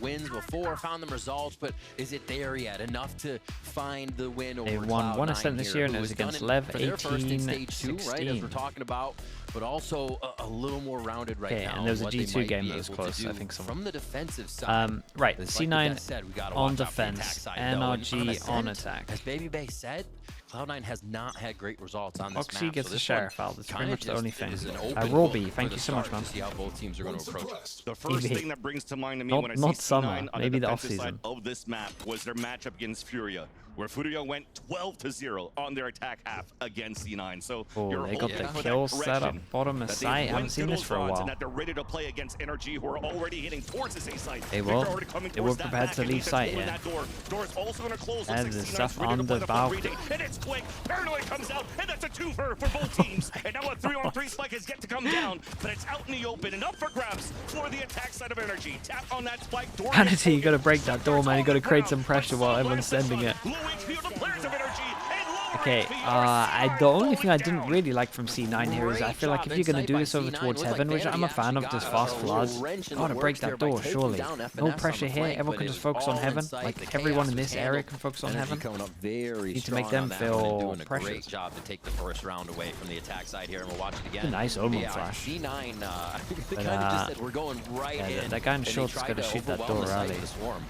wins before, found them results, but is it there yet? Enough to find the win over They won one Cloud9 Ascent this year, and it was against Lev, for their first in 18-16. stage 2, right, as we're talking about, but also a little more rounded right now. And there was a what they G2 might game be that was able to close, I do think. from the defensive side. Right, Like C9 said, we gotta on watch out for the attack defense, side, though. And NRG on attack. As Baby Bay said, Cloud9 has not had great results on this Oxy map. gets so a this sheriff out. That's pretty much the only thing. Rawby, Rawby, thank you so much, man. To see how both teams are going to approach it. The first EV. thing that brings to mind to me Not- when I not see summer, C9 on maybe the the defensive side off-season. of this map was their matchup against Furia, where Furia went 12-0 on their attack half against C9. So Oh, they got hoping the for kill that set up correction, bottom of that they site. Haven't went seen through this those for a rods while. and that they're ready to play against NRG, who are already hitting towards this A site. They Victor will. already coming They were towards that prepared back, to and leave Ethan's site, pulling yeah. that door. Door's also going to close. And Looks like there's C9's stuff ready on to play the full balcony. retake, and it's quick. Paranoid comes out, and that's a twofer for both teams. And now a 3-on-3 spike is yet to come down, but it's out in the open and up for grabs for the attack side of NRG. Tap on that spike. Door Vanity, you got to break that door, man. You got to create some pressure while everyone's sending it. Low HP of the players of NRG, and low Okay, HP are the only thing I going didn't down. really like from C9 here is I feel like if you're going to do this over towards Heaven, which I'm a fan of, just fast floods, gotta break that door, surely. No pressure here, everyone can just focus on Heaven. Like, everyone in this area can focus on Heaven. Need to make them feel pressured. Job to take the first round away from the attack side here, and we'll watch it again. Nice Omen flash. C9, they But, kind of just said, we're going right yeah, in. that guy in and they short's tried gotta to shoot that overwhelm door the site early. with the swarm.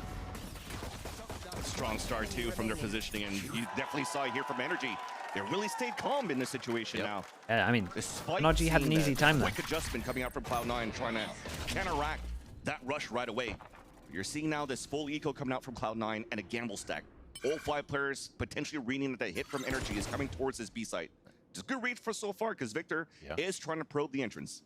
Strong start too from their positioning, and you definitely saw here from NRG. They really stayed calm in this situation now. I mean, Despite NRG had an seeing easy the time there. quick adjustment coming out from Cloud9, trying to counteract that rush right away. You're seeing now this full eco coming out from Cloud9 and a gamble stack. All 5 players potentially reading that the hit from NRG is coming towards this B site. Just good read for so far, because Victor is trying to probe the entrance.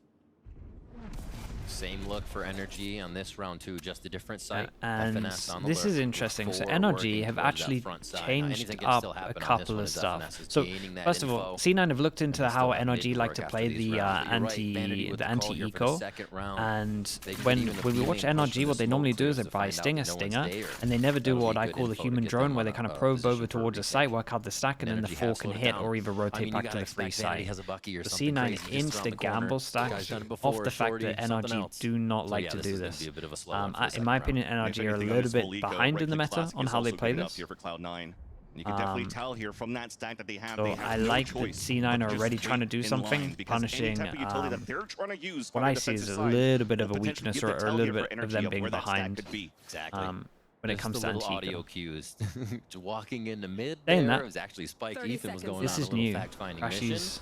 Same look for NRG on this round too, just a different site. And FNS on the this is lurk interesting. So before NRG working have towards that actually front side. changed Anything can up still a happen on this couple one of as stuff. FNS is So gaining that first of all, info. C9 have looked into They how still have NRG big like work to after play these the rounds, but you're right, Vanity with the the call here for the anti-eco, second round. and They could when even we appeal watch and push NRG, for what the they normally smoke do too, is they to buy find out Stinger, that no one's there. and they never do That'll what be I good call the info to human get drone, them where on they a kind of probe position over for towards a retake. site, work out the stack, and then the NRG 4 has can slowed it hit down. or either I rotate mean, you back gotta to the free expect Vanity site. has a Bucky or The something C9 crazy just around insta the corner. gamble stack Guys done it off before, the fact shorty, that something NRG else. do not So like yeah, to this do is gonna this. be a bit of a slow one for the In second my round. opinion, And if NRG are a anything on little this bit full eco, behind in the Right-Click meta Classic on is how they also play good enough this. here for Cloud9. You can definitely tell here from that stack that they have. So They have I no like that choice C9 but are just already trying to wait do in something, line, because any punishing type of utility that they're trying to use what on the I see is defensive a side little bit will of a potentially weakness give the or a tell little here for bit of NRG them being where that stack behind could be. Exactly. when it Just comes the to little audio anti-eco. cues. Walking into mid Saying there, that, it was actually Spike. 30 Ethan was seconds. going This on is a little new. fact-finding mission.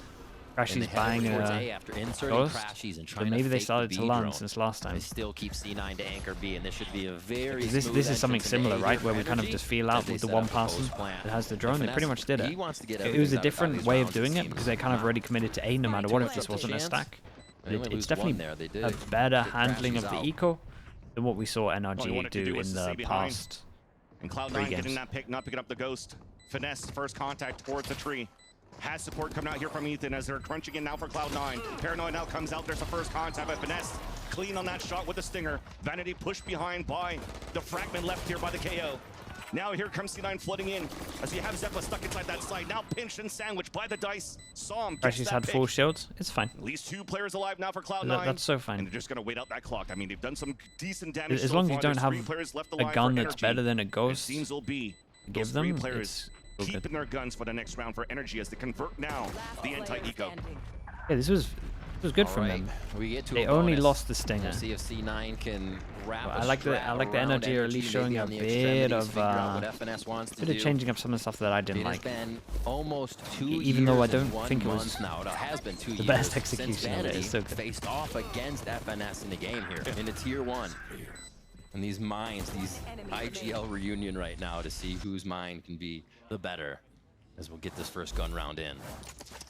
Crashy's buying towards a A after inserting Ghost, Crashies and so trying maybe to they fake started the to B learn drone. since last time. They still keep C9 to anchor B, and this should be a very This smooth is something entrance into similar, A right? here Where for we kind of NRG, just feel as out they with the set one up a person close plan. that has the drone. They pretty much did He it. wants to get It was a everything out of different these way of rounds, doing it seems. because they kind of already committed to A no matter what if this wasn't a Chance. stack. They only It's lose definitely one there. They did. a better Get handling of Crashies the out. eco than what we saw All he NRG wanted to do do was in to stay the behind. past. And 3 Cloud9 getting games. that pick, not picking up the Ghost. Finesse, first contact towards the tree. Has support coming out here from Ethan as they're crunching in now for Cloud9. Paranoid now comes out. There's the first contact by Finesse. Clean on that shot with the Stinger. Vanity pushed behind by the Fragment left here by the KO. Now here comes C9 flooding in as you have Zeppa stuck inside that side. Now pinched and sandwiched by the dice. Saw him. Crashy's had full shields. It's fine. At least 2 players alive now for Cloud9. That's so And fine. they're just going to wait out that clock. I mean, they've done some decent damage As so long as far. you don't There's have 3 players left a alive gun for that's NRG. better than a It Ghost, seems will be give those 3 them, players it's all good. keeping their guns for the next round for NRG as they convert now the anti-eco. Yeah, this was good from Alright, them. we get to They a only bonus. lost the Stinger. We'll see if C9 can wrap I like the energy, or at least showing a bit of changing up some of the stuff that I didn't like. It's been almost 2 Even though I years don't and 1 think it was month now. It has been 2 the years best since execution of it. Vanity It's so good. faced off against FNS in the game here in a tier 1. And these minds, these IGL reunion right now to see whose mind can be the better as we'll get this first gun round in.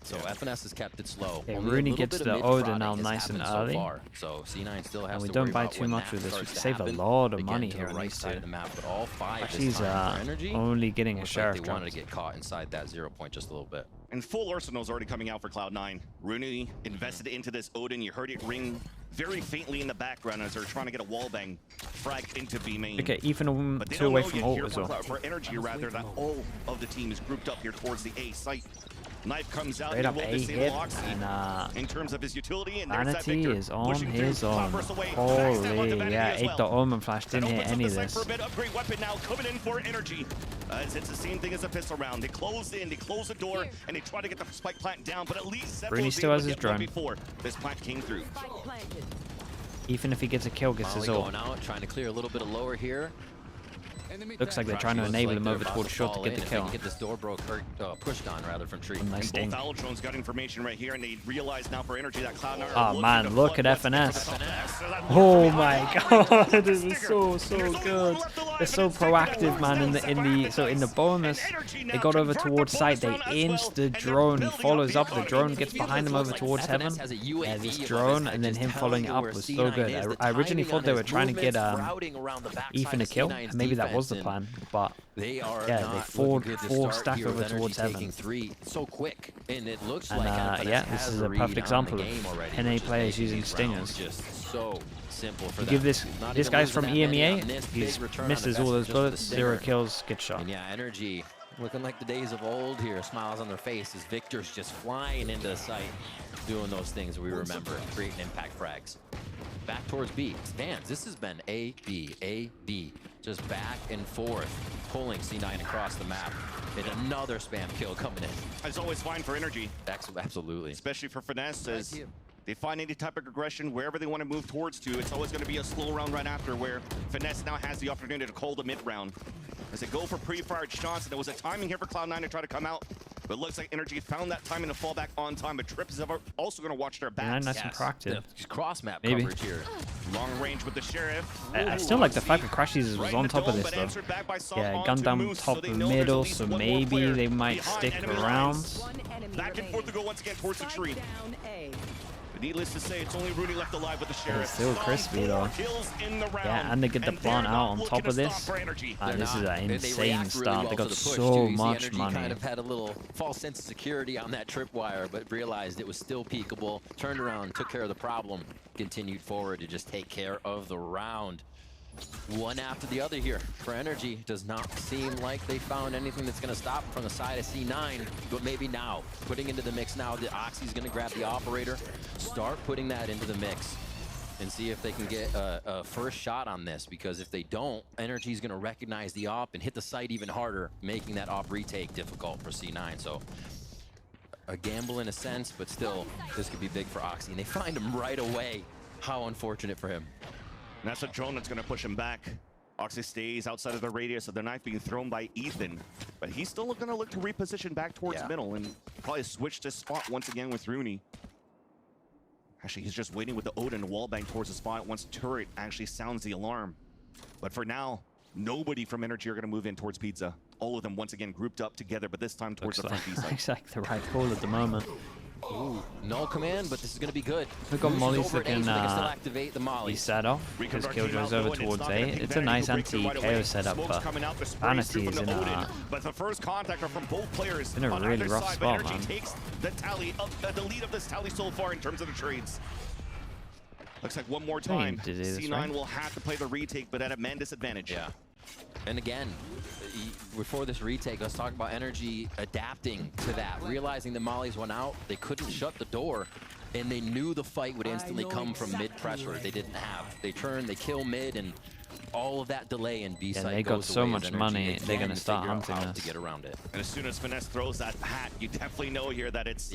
So FNS has kept it slow. Okay, Only a Rooney little gets bit the of Oda mid-prodding now has nice and happened early. So far. So C9 still has And we to don't worry buy about too when much that with this. We starts can to save a happen. lot of Again, money to here the on right these side two. of the map, but all 5 this She's time for NRG. only getting a Looks like sheriff they wanted jump. to get caught inside that 0 point just a little bit. And full arsenal's already coming out for Cloud9. Rooney invested into this Odin. You heard it ring very faintly in the background as they're trying to get a wallbang frag into B main. Okay, Ethan But they 2 don't away know from yet ult here as well. for NRG rather that all of the team is grouped up here towards the A site. Knife comes out. Straight up will A disable hit, Oxy and in terms of his utility, and Vanity is on his own. Holy, yeah, 8 the Omen Flash didn't hit any of this. Upgrade weapon now coming in for energy. It's the same thing as a pistol round. They close in, they close the door, and they try to get the spike plant down, but at least Bruni still has his drone. Before this plant came through. Even if he gets a kill, gets his ult. Going out, trying to clear a little bit of lower here. Looks like they're trying to enable him over towards short to get the kill. Get this door broke, or pushed on rather from tree. Nice thing. Both Owl drones got information right here, and they realize now for energy that Cloud9. Oh man, look at FNS. Oh my god, this is so good. They're so proactive, man. In the bonus, they got over towards site. They insta drone. He follows up. The drone gets behind him over towards heaven. Yeah, this drone and then him following it up was so good. I originally thought they were trying to get Ethan a kill. Maybe that was the plan, but they four stack over towards heaven. So quick, and it looks and yeah, this is a perfect example of NA players using stingers. Just so simple for give this guy's from EMEA. He misses all those bullets, 0 kills, gets shot. And yeah, energy looking like the days of old here. Smiles on their faces. Victor's just flying into the site, doing those things we remember, creating impact frags. Back towards B. Stands. This has been A, B, A, B. Just back and forth, pulling C9 across the map. And another spam kill coming in. It's always fine for energy. Absolutely. Especially for Finesse, as they find any type of aggression wherever they want to move towards to. It's always going to be a slow round right after, where Finesse now has the opportunity to call the mid round. As they go for pre-fired shots, and there was a timing here for Cloud9 to try to come out. But it looks like Energy found that timing to fall back on time. But Trips is also going to watch their backs. Nice and proactive. Cross map coverage here. Long range with the Sheriff. I still like the fact that Crashies was on top of this though. Yeah, gun down top middle, so maybe they might stick around. Back and forth to go once again towards the tree. Needless to say, it's only Rudy left alive with the Sheriff. It's still crispy though. Yeah, and they get the plant out on top of this. This is an insane start. They got so much money. Kind of had a little false sense of security on that tripwire, but realized it was still peekable. Turned around, took care of the problem, continued forward to just take care of the round. One after the other here for Energy. Does not seem like they found anything that's going to stop from the side of C9, but maybe now. Putting into the mix now, the Oxy's going to grab the operator, start putting that into the mix, and see if they can get a first shot on this, because if they don't, Energy's going to recognize the op and hit the site even harder, making that op retake difficult for C9. So a gamble in a sense, but still, this could be big for Oxy, and they find him right away. How unfortunate for him. And that's a drone that's going to push him back. Oxy stays outside of the radius of the knife being thrown by Ethan. But he's still going to look to reposition back towards middle and probably switch this spot once again with Rooney. Actually, he's just waiting with the Odin wallbang towards the spot once turret actually sounds the alarm. But for now, nobody from Energy are going to move in towards Pizza. All of them once again grouped up together, but this time towards the front B side. Looks like the right call at the moment. Ooh, null command, but this is going to be good. We've got Molly's looking activate the Molly. He's set off because Killjoy's over towards A. It's a nice anti-KO setup, but Vanity is in a really rough spot, man. Takes the lead of this tally so far in terms of the trades. Looks like one more time, C9 will have to play the retake, but at a man disadvantage. Yeah. And again, before this retake, let's talk about Energy adapting to that. Realizing the mollies went out, they couldn't shut the door, and they knew the fight would instantly come from mid pressure. They didn't have. They turn, they kill mid, and all of that delay in B side. They got so much money, they're going to start hunting us to get around it. And as soon as Finesse throws that hat, you definitely know here that it's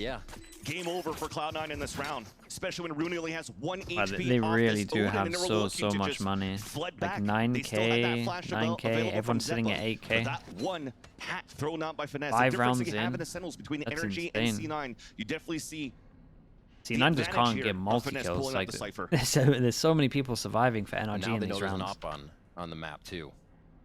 game over for Cloud9 in this round. Especially when Rooney only has 1 HP. They really do have so much money. Like 9K, everyone's sitting at 8K. That one hat thrown out by Finesse. 5 rounds in. Between That's Energy insane. and C9, you definitely see C9 just can't get multi-kills. Like, there's so many people surviving for NRG in these rounds. On the map too,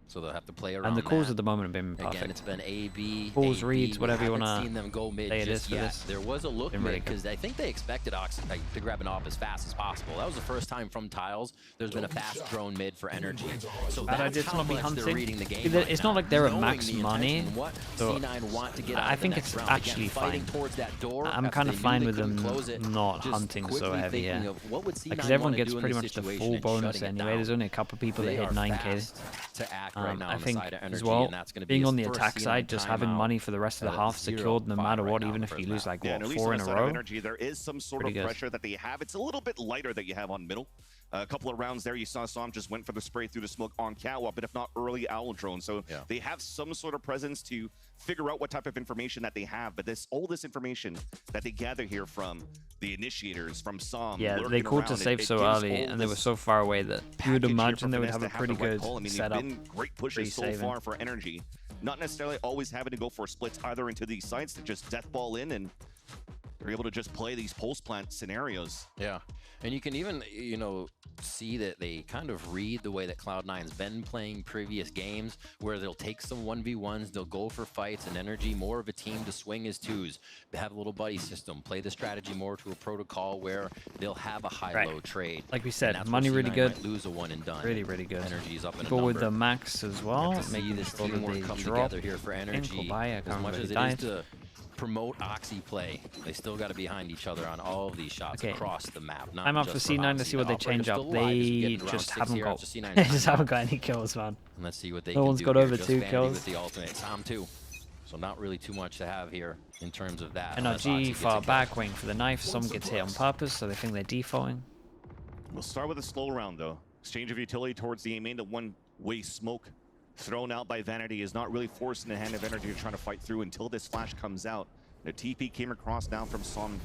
so they'll have to play around. And the calls that. at the moment have been perfect. Again, it's been A, B, calls, A, reads, whatever you want to seen them go mid say it is just for yet. this. There was a look mid because I think they expected Oxy to grab an op as fast as possible. That was the first time from tiles there's been a fast drone mid for Energy. So that's how much they're reading the game. It's not like they're at max money. So C9 want to get I think it's actually fine. I'm kind of fine with them not hunting so heavy here. Because everyone gets pretty much the full bonus anyway. There's only a couple people that hit 9K. to act right now I on the think side of NRG, as well, and that's going to be being his on the first attack CM side, just having timeout money for the rest of the half secured no matter what, even if you lose like and what, at least 4 on in the a side of row. NRG, there is some sort Pretty of good. pressure that they have. It's a little bit lighter that you have on middle. A couple of rounds there, you saw Som just went for the spray through the smoke on Catwalk, but if not early Owl Drone. So they have some sort of presence to figure out what type of information that they have. But all this information that they gather here from the initiators, from Som, Yeah, they called to save so early, and they were so far away that you would imagine they would have a pretty good setup. Been great pushes so far for NRG. Not necessarily always having to go for splits either into these sites to just death ball in, and they're able to just play these post plant scenarios. Yeah, and you can even, you know, see that they kind of read the way that Cloud9's been playing previous games, where they'll take some 1v1s, they'll go for fights, and NRG more of a team to swing as twos. They have a little buddy system, play the strategy more to a protocol where they'll have a high-low trade. Like we said, money really good. Lose a one and done. Really, really good. NRG's up in Go with the max as well. Making this teamwork come together here for NRG. As much as it is to promote Oxy play, they still got to be behind each other on all of these shots across the map. I'm up for C9 to see what they change up. They just haven't got they just haven't got any kills, man. And let's see what they no can one's do got here. over Just 2 Vanity kills. with the ultimate. Sam too. So not really too much to have here in terms of that. NRG far back, waiting for the knife. Some gets hit on purpose, so they think they're defaulting. We'll start with a slow round though. Exchange of utility towards the A main. The one-way smoke thrown out by Vanity is not really forcing the hand of NRG to try to fight through until this flash comes out. The TP came across now from Som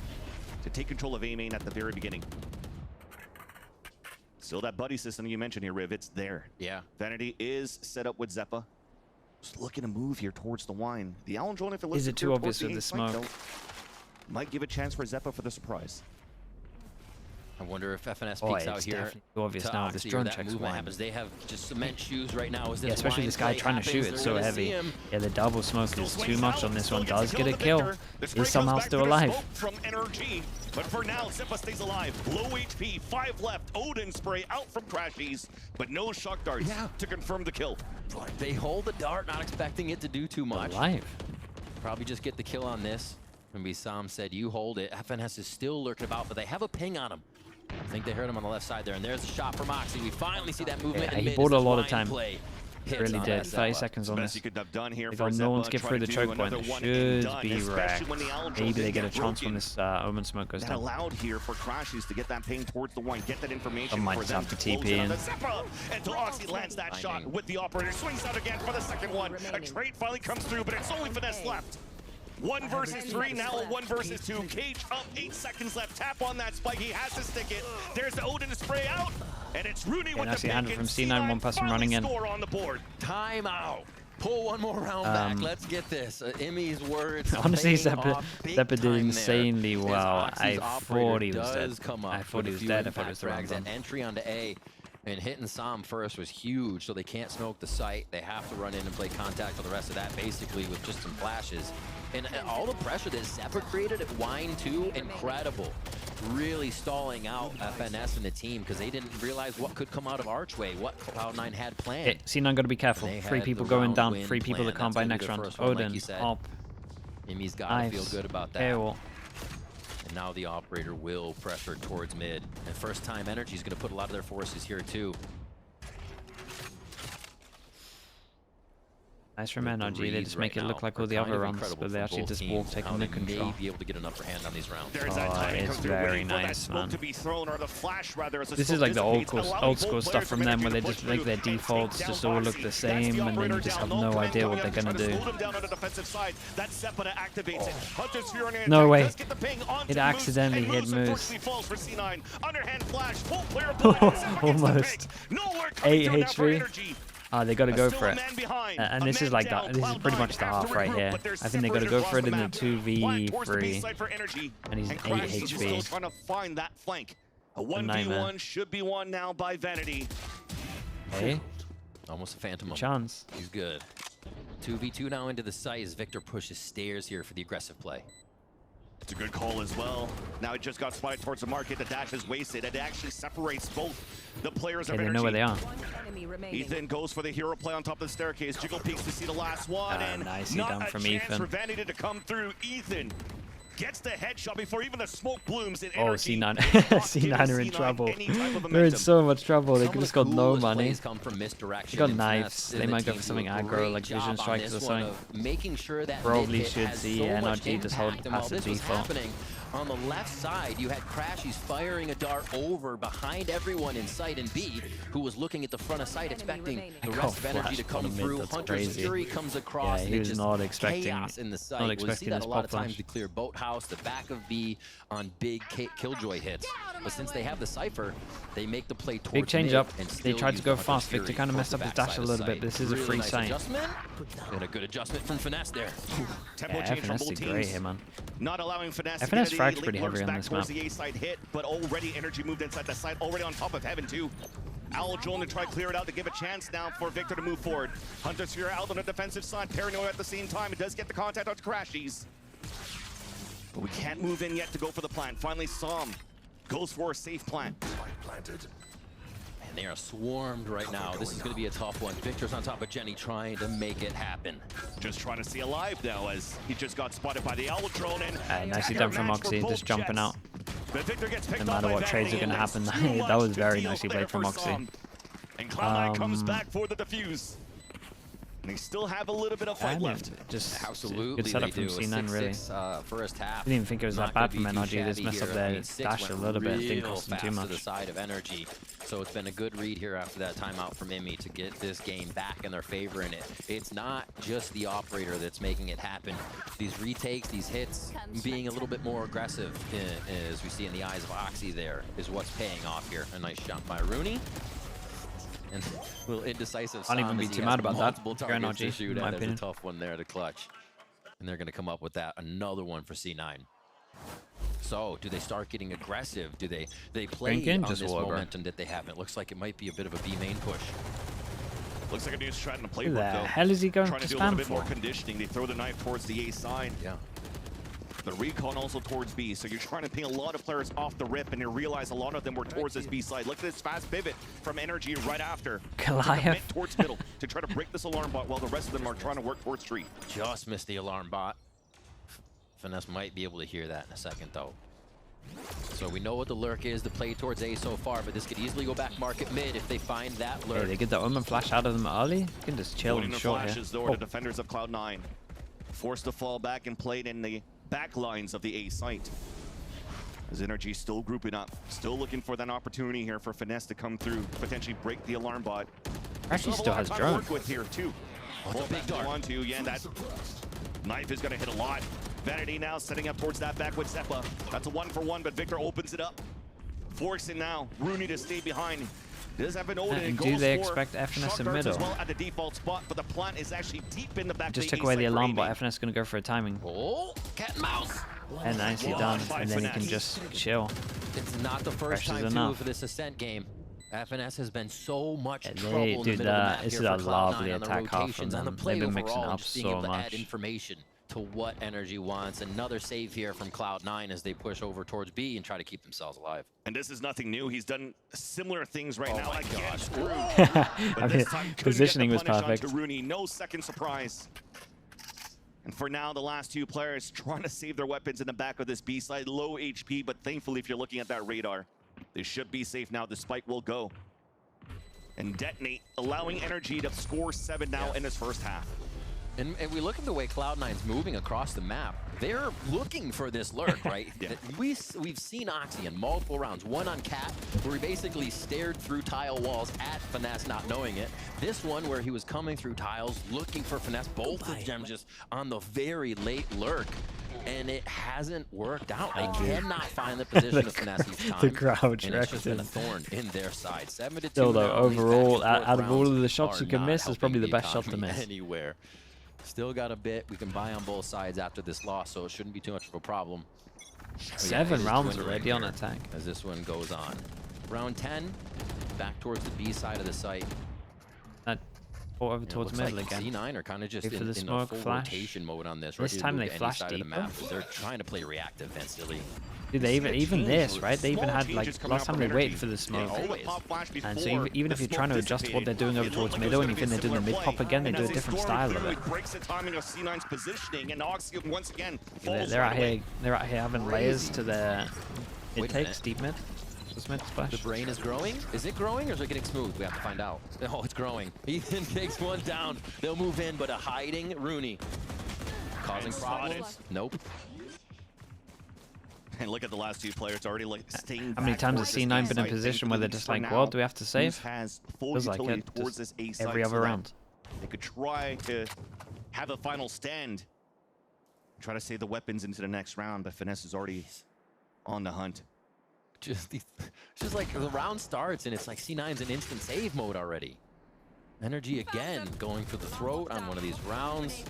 to take control of A main at the very beginning. Still that buddy system you mentioned here, Riv, it's there. Yeah. Vanity is set up with Zeppa. Just looking to move here towards the wine. The Allen Drone, if it looks Is it too obvious with the smoke? Might give a chance for Zeppa for the surprise. I wonder if FNS peeks out here. Too obvious now. This drone checks wine. Happens. They have just cement shoes right now. Yeah, especially this guy trying to shoot it so heavy. Yeah, the double smoke is too much on this one. Does get a kill. Is somehow still alive. From NRG, but for now, Zeppa stays alive. Low HP, 5 left. Odin spray out from Crashies, but no shock darts to confirm the kill. They hold the dart, not expecting it to do too much. Alive. Probably just get the kill on this. Maybe Sam said, you hold it. FNS is still lurking about, but they have a ping on him. I think they heard him on the left side there, and there's a shot from Oxy. We finally see that movement. Yeah, he bought a lot of time. Really did. 30 seconds on this. They got no one skip through the choke point. It should be wrecked. Maybe they get a chance when this Omen smoke goes down. Allowed here for Crashies to get that ping towards the one, get that information. Might just have to TP in. Until Oxy lands that shot with the operator, swings out again for the second one. A trade finally comes through, but it's only Finesse left. 1 versus 3, now a 1 versus 2. Cage up, 8 seconds left. Tap on that spike, he has to stick it. There's the Odin spray out, and it's Rooney with the pick. Handed from C9, one person running in. On the board. Timeout. Pull one more round back. Let's get this. Emmy's words. Honestly, Zeppa did insanely well. I thought he was dead. I thought he was dead. I thought it was the wrong that entry onto A. And hitting Som first was huge, so they can't smoke the site. They have to run in and play contact for the rest of that, basically, with just some flashes. And all the pressure that Zeppa created at Wine 2, incredible. Really stalling out FNS and the team, because they didn't realize what could come out of Archway, what Cloud9 had planned. Okay, C9 got to be careful. 3 people going down, 3 people that can't buy next round. Odin, Op. Emmy's got to feel good about that. Airwall. And now the operator will pressure towards mid. And first time NRG's going to put a lot of their forces here too. Nice from NRG. They just make it look like all the other runs, but they actually just walk taking the control. May be able to get an upper hand on these rounds. Oh, it's very nice, man. This is like the old school stuff from them, where they just make their defaults just all look the same, and then you just have no idea what they're gonna do. Oh. No way! It accidentally hit Moose. Almost. 8 HP. They got to go for it. And this is like that. This is pretty much the half right here. I think they got to go for it in the 2v3. And he's 8 HP. Trying to find that flank. A 1v1 should be won now by Vanity. Hey. Almost a phantom. Chance. He's good. 2v2 now into the site as Victor pushes stairs here for the aggressive play. It's a good call as well. Now it just got spotted towards the market. The dash is wasted. It actually separates both the players of NRG. They know where they are. Ethan goes for the hero play on top of the staircase. Jiggle peeks to see the last one, and nicely not done a from chance Ethan. for Vanity to come through. Ethan Gets the headshot before even the smoke blooms. In Oh, NRG. C9. C9 are in trouble. They're in so much trouble. They just got no money. They got knives. They might go for something aggro, like vision strikers or something. Making sure that Probably should see NRG just hold passive default. On the left side, you had Crashies firing a dart over behind everyone in sight, and B, who was looking at the front of sight, expecting the rest of energy to come through. Hunter's Fury comes across, and it's just not expecting chaos in the sight. Not expecting we see that this a lot pop of times flash. to clear Boathouse, the back of B on big Killjoy hits. But since they have the Cypher, they make the play towards Big change up. and They still tried to use go the fast. Hunter's Victor kind of Fury messed up towards his the dash a backside of little the bit. This site. is a Really free nice sight. adjustment. And a good adjustment from Finesse there. Tempo Yeah, change from FNS both did teams. great here, man. Not allowing Finesse FNS to get frags the pretty heavy on back this towards map. the A side hit, but already energy moved inside the side, already on top of Heaven too. Owl Drone to try to clear it out to give a chance now for Victor to move forward. Hunter's Fury out on the defensive side, Paranoia at the same time. It does get the contact out to Crashies. But we can't move in yet to go for the plant. Finally, Som goes for a safe plant. And they are swarmed right now. This is going to be a tough one. Victor's on top of Jenny trying to make it happen. Just trying to stay alive now as he just got spotted by the Owl Drone. And Nicely done from Moxie, just jumping out. But Victor gets picked No matter up by what trades are Vanity, going to and happen, there's too that was much to very deal nicely there played from for Moxie. Som. And Cloud9 comes back for the defuse. And they still have a little bit of fight left. Just Absolutely, good setup they from do. C9, really. 6-6, first half. I didn't even think it was that Not bad from gonna be too NRG. They just shabby messed up here. their I mean, Six dash a went little bit. Didn't real cost them too fast much. to the side of NRG. So it's been a good read here after that timeout from Imi to get this game back in their favor in it. It's not just the operator that's making it happen. These retakes, these hits, being a little bit more aggressive, as we see in the eyes of Oxy there, is what's paying off here. A nice jump by Rooney. And a little indecisive. Can't even Sam be as he too has mad about that. multiple If you're targets to NRG, shoot in my at. That's a opinion. tough one there to clutch. And they're going to come up with that. Another one for C9. So, do they start getting aggressive? Do they play Drinking? on Just this whatever. momentum that they have? It looks like it might be a bit of a B main push. Looks like a new strat in the Who playbook, the though. hell is he going Trying to to do a little spam bit more for? conditioning. They throw the knife towards the A side. Yeah. The recon also towards B. So you're trying to ping a lot of players off the rip, and you realize a lot of them were towards this B side. Look at this fast pivot from NRG right after. Goliath. To commit towards middle to try to break this alarm bot while the rest of them are trying to work towards tree. Just missed the alarm bot. Finesse might be able to hear that in a second, though. So we know what the lurk is, the play towards A so far, but this could easily go back market mid if they find that lurk. Hey, they get the Omen flash out of them early. You can just chill Loading and the short here. flashes, though, are the defenders of Cloud9. Forced to fall back and played in the back lines of the A site. As NRG still grouping up, still looking for that opportunity here for Finesse to come through, potentially break the alarm bot. Actually, still has drone. drone. Work with here too. Oh, it's a big dart. One, two, yeah, that knife is gonna hit a lot. Vanity now setting up towards that back with Zeppa. That's a 1-for-1, but Victor opens it up. Forcing now Rooney to stay behind. Does have an Odin. And do they expect FNS in in middle? as well at the default spot, but the plant is actually deep in the back. Just of the took away the A site for alarm aiming. bot. FNS going to go for a timing. Oh, cat and mouse. And nicely Wow, done. by And then he can Finesse. just chill. It's not the first Pressure's time, too, enough. for this Ascent game. FNS has been so much And trouble they in the do middle of the that. map This here is a for Cloud9 lovely on the attack half rotations, from on the them. play They've been mixing overall, up just being so able to add much. information to what NRG wants. Another save here from Cloud9 as they push over towards B and try to keep themselves alive. And this is nothing new. He's done similar things right now. my Again, gosh. screwed. I But mean, this time couldn't get the positioning was punish perfect. onto Rooney. No second surprise. And for now, the last two players trying to save their weapons in the back of this B side. Low HP, but thankfully, if you're looking at that radar, they should be safe now. The spike will go and detonate, allowing NRG to score 7 now in this first half. And we look at the way Cloud9's moving across the map. They're looking for this lurk, right? Yeah. We've seen Oxy in multiple rounds. One on Cat, where he basically stared through tile walls at Finesse, not knowing it. This one where he was coming through tiles, looking for Finesse. Both of them just on the very late lurk. And it hasn't worked out. They cannot find the position of Finesse each time. The crouch and it's just been a reacted. thorn in their side. 7-2 Still though, now. These back overall, and forth out of all of the rounds shots are you can not miss, it's probably helping the best shot to economy miss. anywhere. Still got a bit we can buy on both sides after this loss, so it shouldn't be too much of a problem. But yeah, 7 it is rounds dwindling already on here attack. as this one goes on. Round 10, back towards the B side of the site. Or over towards middle like again. C9 are kind of just Wait for in the a smoke full flash. rotation mode on this. This time they flashed the deeper. map. They're trying to play reactive instantly. Dude, they even this, right? They even had, like, last time they waited for the smoke. Always. And so even if you're trying to adjust what they're doing over towards middle, and you think they're doing the mid pop again, they do a different style of it. Breaks the timing of C9's positioning, and Oxy once again They're out here having layers to their mid takes, deep mid. Mid splash. The brain is growing. Is it growing or is it getting smooth? We have to find out. Oh, it's growing. Ethan takes one down. They'll move in, but a hiding Rooney. Causing problems? Nope. And look at the last two players already like staying. How many times has C9 been in a position where they're just like, well, do we have to save? Feels like it. Just every other round. They could try to have a final stand. Try to save the weapons into the next round, but Finesse is already on the hunt. Just like the round starts and it's like C9's in instant save mode already. NRG again going for the throat on one of these rounds.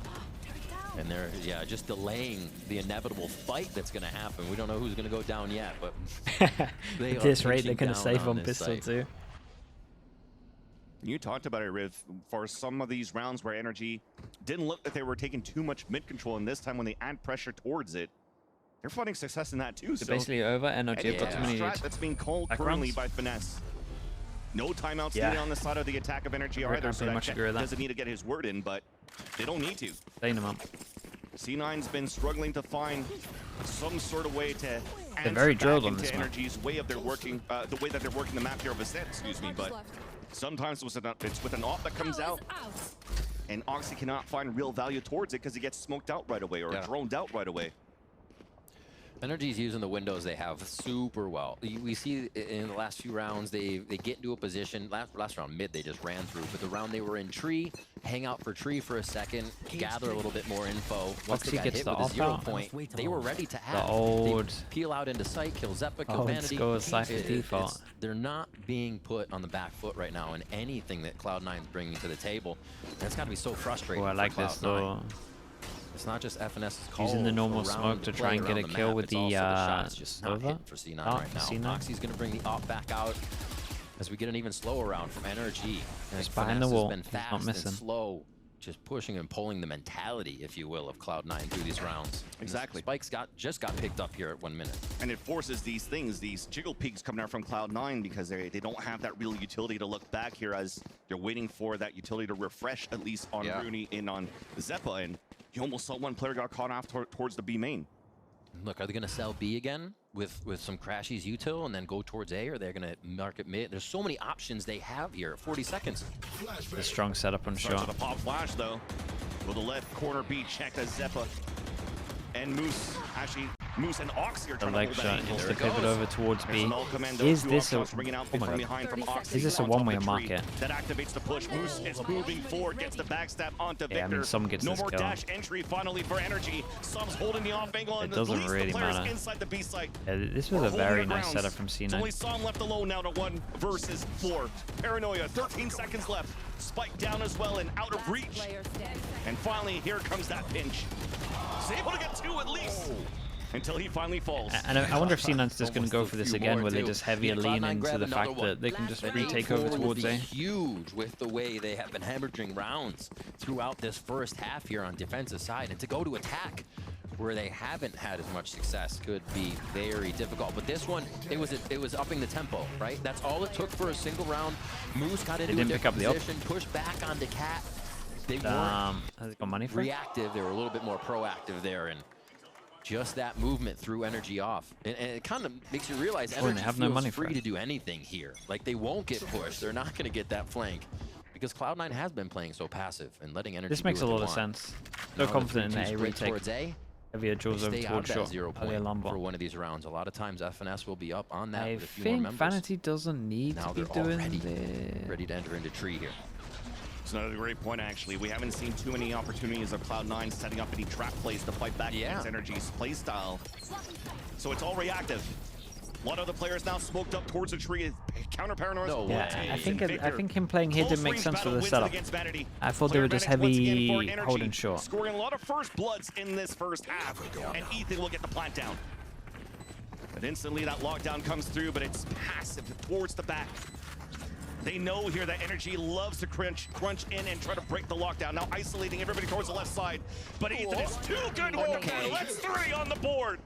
And they're, yeah, just delaying the inevitable fight that's going to happen. We don't know who's going to go down yet, but at this rate, they're going to save on pistol too. You talked about it, Riv, for some of these rounds where NRG didn't look like they were taking too much mid control, and this time when they add pressure towards it, they're finding success in that too. So basically over, NRG have got too many that's being called currently by Finesse. No timeouts needed on the side of the attack of NRG either, so that doesn't need to get his word in, but they don't need to. Laying them up. C9's been struggling to find some sort of way to they're very drilled on this NRG's way of their working, the way that they're working the map here of Ascent, excuse me, but sometimes it's with an op that comes out, and Oxy cannot find real value towards it because he gets smoked out right away or droned out right away. NRG's using the windows they have super well. We see in the last few rounds, they get into a position. Last round mid, they just ran through. But the round they were in tree, hang out for tree for a second, gather a little bit more info. Once they got hit with a 0 point, they were ready to act. They peel out into sight, kill Zeppa, kill Vanity. Default. They're not being put on the back foot right now in anything that Cloud9's bringing to the table. And it's got to be so frustrating. Oh, I like this though. It's not just FNS's call. Using the normal smoke to try and get a kill with the shots just not hitting for C9 right now. C9. Oxy's going to bring the op back out as we get an even slower round from NRG. Just behind the wall. Has been fast not missing. And slow, just pushing and pulling the mentality, if you will, of Cloud9 through these rounds. Exactly. Spikes just got picked up here at 1 minute. And it forces these things, these jiggle peaks coming out from Cloud9 because they don't have that real utility to look back here as they're waiting for that utility to refresh, at least on Rooney and on Zeppa. And you almost saw one player got caught off towards the B main. Look, are they going to sell B again with some Crashy's util and then go towards A, or are they going to market mid? There's so many options they have here. 40 seconds. The strong setup on shot. The pop flash though. With the left corner B checked as Zeppa and Moose. Actually, Moose and Oxy are trying leg to shot hold hits the pivot over towards B. Is this a is this a one-way market? That activates the push. Moose is moving forward, gets the backstab onto Victor. Yeah, I mean, some gets no this more kill. dash entry finally for NRG. Sum's holding the off angle and doesn't really matter. Inside the B site. Yeah, this was a very nice setup from C9. It's only Sam left alone now to 1 versus 4. Paranoia, 13 seconds left. Spike down as well and out of reach. And finally, here comes that pinch. He's able to get 2 at least. Until he finally falls. And I wonder if C9's just going to go for this again, where they just heavier lean into the fact that they can just retake over towards A. Huge with the way they have been hemorrhaging rounds throughout this first half here on defensive side, and to go to attack where they haven't had as much success could be very difficult. But this one, it was upping the tempo, right? That's all it took for a single round. Moose got into a different position, pushed back onto Cat. They weren't has it got money for reactive. They were a little bit more proactive there, and just that movement threw NRG off. And it kind of makes you realize NRG have feels no money free to do anything here. Like, they won't get pushed. They're not going to get that flank. Because Cloud9 has been playing so passive and letting NRG This makes a lot of sense. So confident in A retake. Towards A, heavier jaws over towards short. 0 point for one of these rounds. A lot of times FNS will be up on that. I with a few more think members. Vanity doesn't need now to be they're doing already this. ready to enter into tree here. It's another great point, actually. We haven't seen too many opportunities of Cloud9 setting up any trap plays to fight back against NRG's playstyle. So it's all reactive. A lot of the players now smoked up towards the tree. Counter Paranoid. No I think him playing here didn't make sense for the setup. I thought they were just heavy holding short. Scoring a lot of first bloods in this first half, and Ethan will get the plant down. But instantly that lockdown comes through, but it's passive towards the back. They know here that NRG loves to crunch in and try to break the lockdown. Now isolating everybody towards the left side. But Ethan is too good. Okay. That's 3 on the board.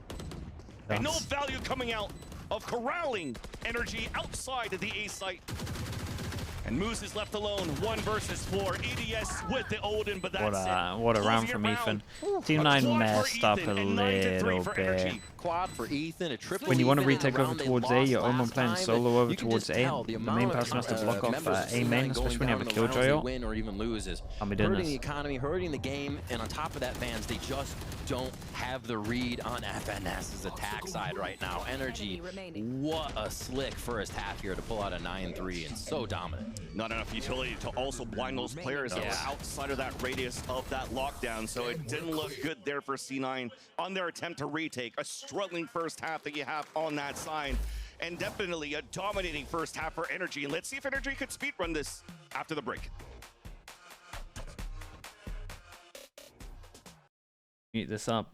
And no value coming out of corralling NRG outside of the A site. And Moose is left alone, 1 versus 4. EDS with the Odin, but that's what a round from Ethan. Team 9 messed up a little bit. Quad for Ethan, a triple. When you want to retake over towards A, you're almost playing solo over towards A. The main person has to block off A main, especially when you have a killjoy. Win or even loses. I'll be doing hurting this. the economy, hurting the game, and on top of that, fans, they just don't have the read on FNS's attack side right now. NRG, what a slick first half here to pull out a 9-3 and so dominant. Not enough utility to also blind those players that were outside of that radius of that lockdown, so it didn't look good there for C9 on their attempt to retake. A struggling first half that you have on that side, and definitely a dominating first half for NRG. And let's see if NRG could speedrun this after the break. Mute this up.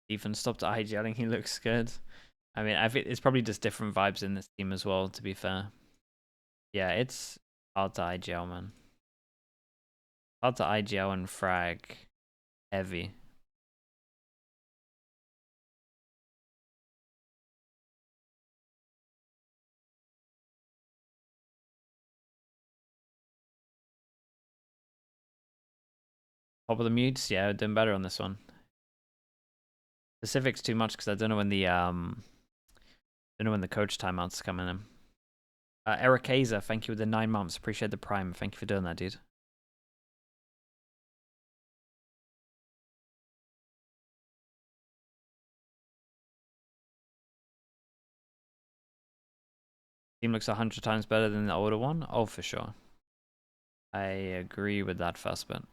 Ethan stopped IGLing, he looks good. I mean, I think it's probably just different vibes in this team as well, to be fair. Yeah, it's hard to IGL, man. Hard to IGL and frag heavy. Top of the mutes, yeah, doing better on this one. Specifics too much because I don't know when the coach timeouts coming in. Eric Aza, thank you with the 9 months. Appreciate the prime. Thank you for doing that, dude. Team looks 100 times better than the older one. Oh, for sure. I agree with that first bit.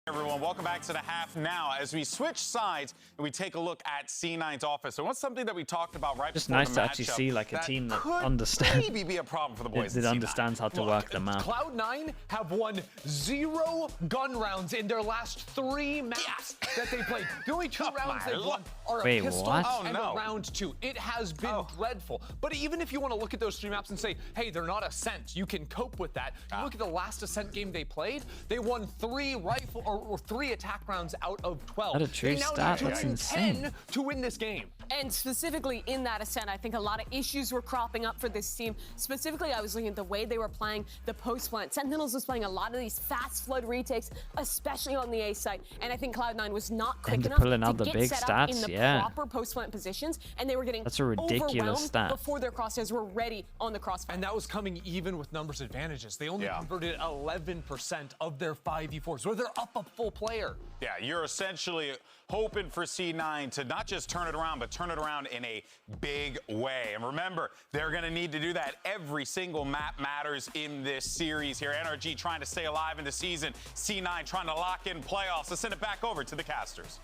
Everyone, welcome back to the half now as we switch sides and we take a look at C9's offense. So what's something that we talked about right just before nice the to actually see like a team that understands. Maybe be a problem for the boys. That understands how to work the map. Cloud9 have won 0 gun rounds in their last 3 maps that they played. The only 2 rounds they've won are a pistol and a round 2. It has been dreadful. But even if you want to look at those 3 maps and say, hey, they're not Ascent, you can cope with that. You look at the last Ascent game they played, they won 3 rifle or 3 attack rounds out of 12. That's a true stat. That's insane. 10 to win this game. And specifically in that Ascent, I think a lot of issues were cropping up for this team. Specifically, I was looking at the way they were playing the post plant. Sentinels was playing a lot of these fast flood retakes, especially on the A site. And I think Cloud9 was not quick enough pulling out to the get big set up in stats, the proper post plant positions. And they were getting that's a ridiculous stat before their crosshairs were ready on the crossfire. And that was coming even with numbers advantages. They only converted 11% of their 5v4s, where they're up a full player. Yeah, you're essentially hoping for C9 to not just turn it around, but turn it around in a big way. And remember, they're going to need to do that. Every single map matters in this series here. NRG trying to stay alive in the season. C9 trying to lock in playoffs. Let's send it back over to the casters.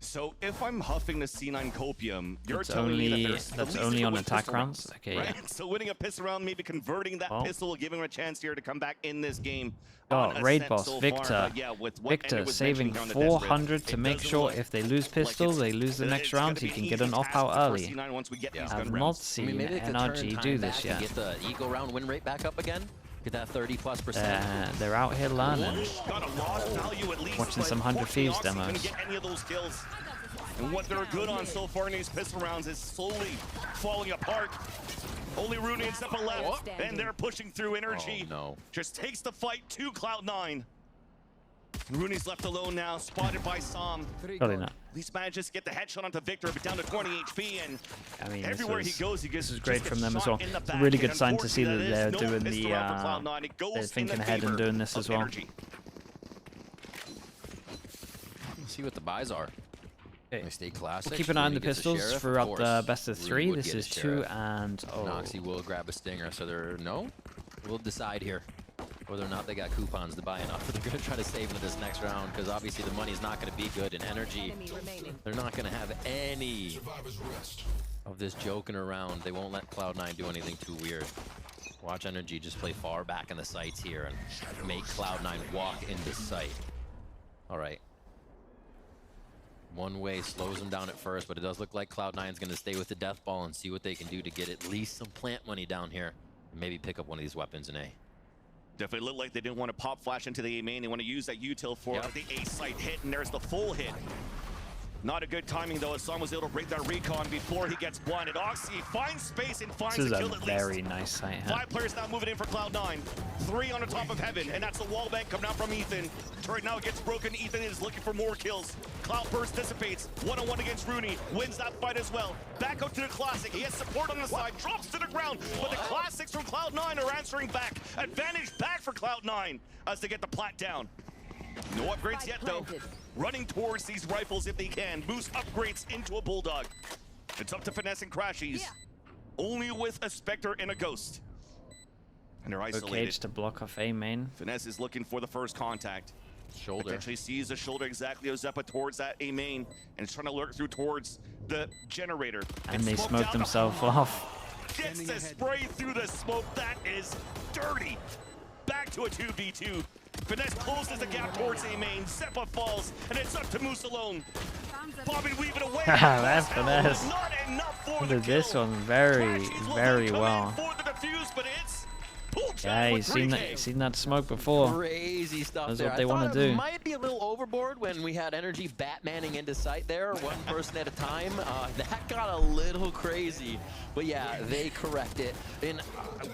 So if I'm huffing the C9 copium, you're that's telling only, me that that's only on attack rounds. Okay. Right? Yeah. So winning a pistol round, maybe converting that pistol, giving him a chance here to come back in this game. Oh, raid boss so Victor. Victor saving 400 to make sure if they lose pistol, they lose the next round. He can get an off out early. I've not seen NRG do this yet. Get the eagle round win rate back up again. Get that 30+%. They're out here learning. Watching some 100 Thieves demos. And what they're good on so far in these pistol rounds is slowly falling apart. Only Rooney and Seppa left, and they're pushing through. NRG just takes the fight to Cloud9. Rooney's left alone now, spotted by Sam. Probably not. At least manages to get the headshot onto Victor, but down to 20 HP, and I mean, everywhere he goes, he gets. This is great from them as well. It's a really good sign to see that they're doing the, they're thinking ahead and doing this as well. See what the buys are. They stay classic. We'll keep an eye on the pistols throughout the best of 3. This is 2 and Noxy will grab a stinger, so they're we'll decide here whether or not they got coupons to buy enough. They're going to try to save into this next round because obviously the money is not going to be good in NRG. They're not going to have any of this joking around. They won't let Cloud9 do anything too weird. Watch NRG just play far back in the sights here and make Cloud9 walk into sight. All right. One way slows them down at first, but it does look like Cloud9's going to stay with the death ball and see what they can do to get at least some plant money down here and maybe pick up one of these weapons in A. Definitely looked like they didn't want to pop flash into the A main. They want to use that util for the A site hit, and there's the full hit. Not a good timing though, as Son was able to break that recon before he gets blinded. Oxy finds space and finds this is a kill a at very least. nice sight. 5 players now moving in for Cloud9. 3 on the top of Heaven, and that's the wall bank coming out from Ethan. Turret now gets broken. Ethan is looking for more kills. Cloudburst dissipates. 1-on-1 against Rooney. Wins that fight as well. Back out to the Classic. He has support on the side. Drops to the ground. But the Classics from Cloud9 are answering back. Advantage back for Cloud9 as they get the plat down. No upgrades yet though. Running towards these rifles if they can. Moose upgrades into a Bulldog. It's up to Finesse and Crashies. Only with a Spectre and a Ghost. And they're isolated. Cage to block off A main. Finesse is looking for the first contact. Shoulder. Potentially sees the shoulder exactly of Zeppa towards that A main. And is trying to lurk through towards the generator. And they smoked themselves off. Gets to spray through the smoke. That is dirty. Back to a 2v2. Finesse closes the gap towards A main. Zeppa falls, and it's up to Moose alone. Bobby weave it away. That's Finesse. Not enough for Did this one very, very well. For the defuse, but it's yeah, he's seen that smoke before. Crazy stuff. That's there. what they want to do. It might be a little overboard when we had NRG Batmaning into sight there, one person at a time. That got a little crazy. But yeah, they correct it. And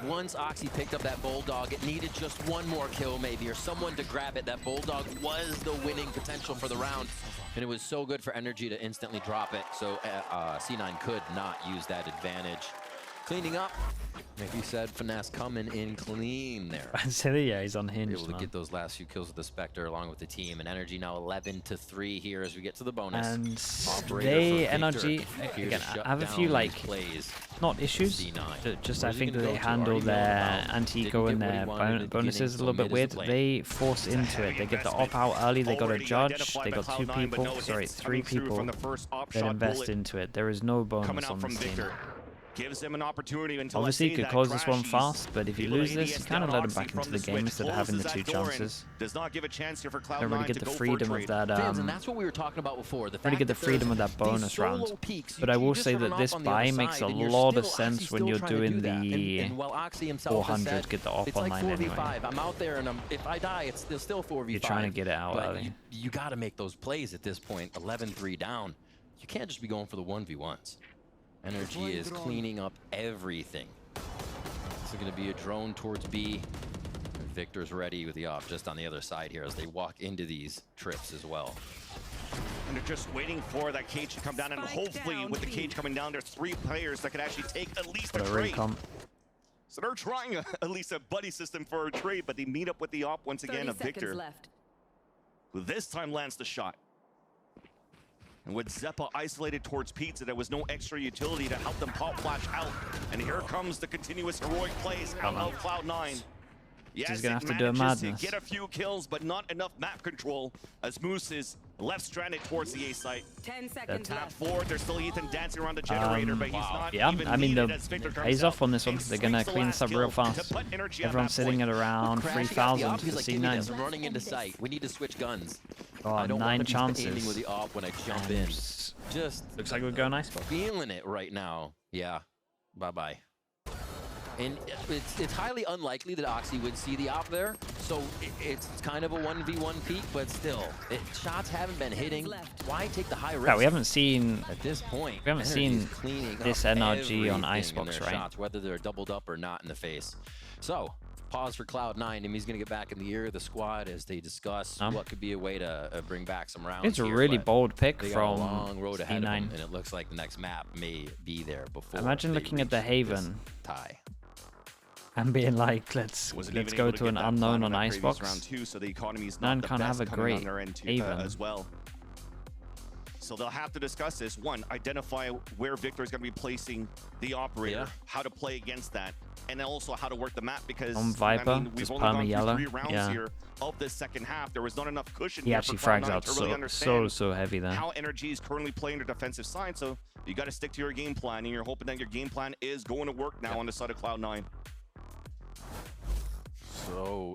once Oxy picked up that Bulldog, it needed just one more kill maybe, or someone to grab it. That Bulldog was the winning potential for the round. And it was so good for NRG to instantly drop it. So C9 could not use that advantage. Cleaning up. Like you said, Finesse coming in clean there. Yeah, he's unhinged. Able to get those last few kills with the Spectre along with the team. And NRG now 11-3 here as we get to the bonus. And they, NRG, again, I have a few like plays. Not issues. Just I think that they handle their anti-eco and their bonuses a little bit weird. They force into it. They get the op out early. They got a judge. They got 2 people. Sorry, 3 people that invest into it. There is no bonus on this team. Gives them an opportunity until obviously you could close this one fast, but if you lose this, you kind of let them back into the game instead of having the 2 chances. Does not give a chance here for Cloud9 don't really get the freedom of that. And that's what we were talking about before. Really get the freedom of that bonus round. But I will say that this buy makes a lot of sense when you're doing the 400 get the op online anyway. I'm out there, and if I die, it's still 4v5. You're trying to get it out early. You got to make those plays at this point. 11-3 down. You can't just be going for the 1v1s. NRG is cleaning up everything. It's going to be a drone towards B. Victor's ready with the op just on the other side here as they walk into these trips as well. And they're just waiting for that cage to come down, and hopefully with the cage coming down, there's 3 players that could actually take at least a trade. So they're trying at least a buddy system for a trade, but they meet up with the op once again of Victor, who this time lands the shot. And with Zeppa isolated towards Pizza, there was no extra utility to help them pop flash out. And here comes the continuous heroic plays out of Cloud9. Yes, he's gonna have to do a manages madness. to get a few kills, but not enough map control as Moose is left stranded towards the A site. 10 seconds Tap left. forward, there's still Ethan dancing around the generator, but he's not yeah, even I mean, needed as Victor comes pays out off on this one. and They're gonna snakes the clean this last up real kill to fast. put energy at Everyone's that sitting point. at around 3,000 for He's like, give me this. C9. I'm running into sight. We need to switch guns. Oh, I don't 9 want to be aiming with chances. the op when I jump in. Just looks like we're going icebox. Feeling it right now. Yeah. Bye-bye. And it's highly unlikely that Oxy would see the op there, so it's kind of a 1v1 peak, but still, shots haven't been hitting. Why take the high risk? Yeah, we haven't seen at this point. We haven't seen this NRG on icebox, right? Shots, whether they're doubled up or not in the face. So pause for Cloud9, and he's going to get back in the ear of the squad as they discuss what could be a way to bring back some rounds. It's a here, really bold pick they from got a long road ahead of C9. them, and it looks like the next map may be there before. Imagine looking at the Haven tie and being like, let's go to an unknown on icebox. Round 2, so the economy's None not the can't have best a coming on great their end Haven as well. So they'll have to discuss this. One, identify where Victor is going to be placing the operator, how to play against that, and then also how to work the map, because on Viper, I mean, we've only gone yellow. through 3 rounds here of this second half. There was not enough cushion He here actually for frags Cloud9 out to really understand so heavy there. how NRG is currently playing their defensive side. So you got to stick to your game plan, and you're hoping that your game plan is going to work now on the side of Cloud9. So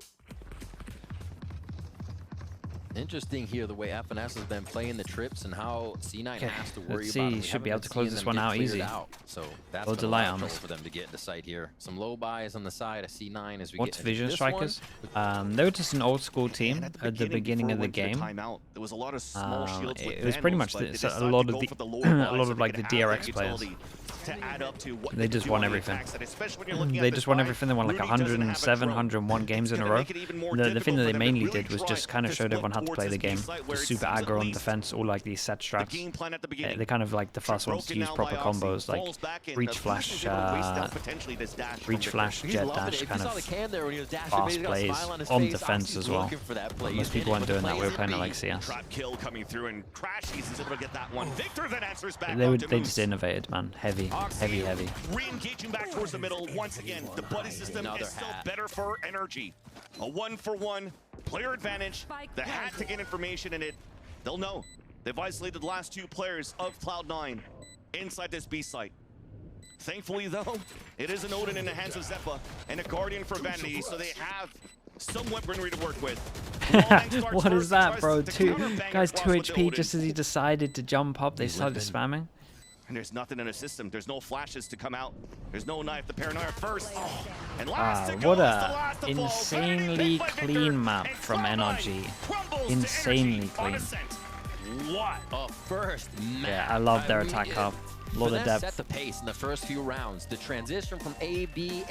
Interesting here the way FNS has been playing the trips and how C9 has to worry let's about. see, should be able to close this one out easy. So that's Loads been of a light lot of armors trouble for them to get into sight here. Some low buys on the side of C9 as we What's get into Vision this Strikers? one. They were just an old school team at the beginning of the game. There was a lot of small shields with It was pretty much Vandals, a lot of the a lot of like the DRX players. to add up to what They just won everything. They just won everything. They won like 107, 101 games in a row. The thing that they mainly did was just kind of showed everyone how to play the game. Just super aggro on defense, all like these set strats. They kind of like the first ones to use proper combos, like reach flash, jet dash, kind of fast plays on defense as well. But most people weren't doing that. We were playing it like CS. They just innovated, man. Heavy. Re-engaging back towards the middle once again. The buddy system is still better for NRG. A 1-for-1 player advantage. The hat to get information in it. They'll know. They've isolated the last two players of Cloud9 inside this B site. Thankfully, though, it is an Odin in the hands of Zeppa and a Guardian for Vanity, so they have some weaponry to work with. What is that, bro? Two HP just as he decided to jump up. They started spamming. And there's nothing in the system. There's no flashes to come out. There's no knife. The Paranoia first. And last to go what is the a last to fall. insanely clean map from NRG. Insanely clean. What a first map. Yeah, I love their attack hub. A lot of depth. Set the pace in the first few rounds. The transition from A, B,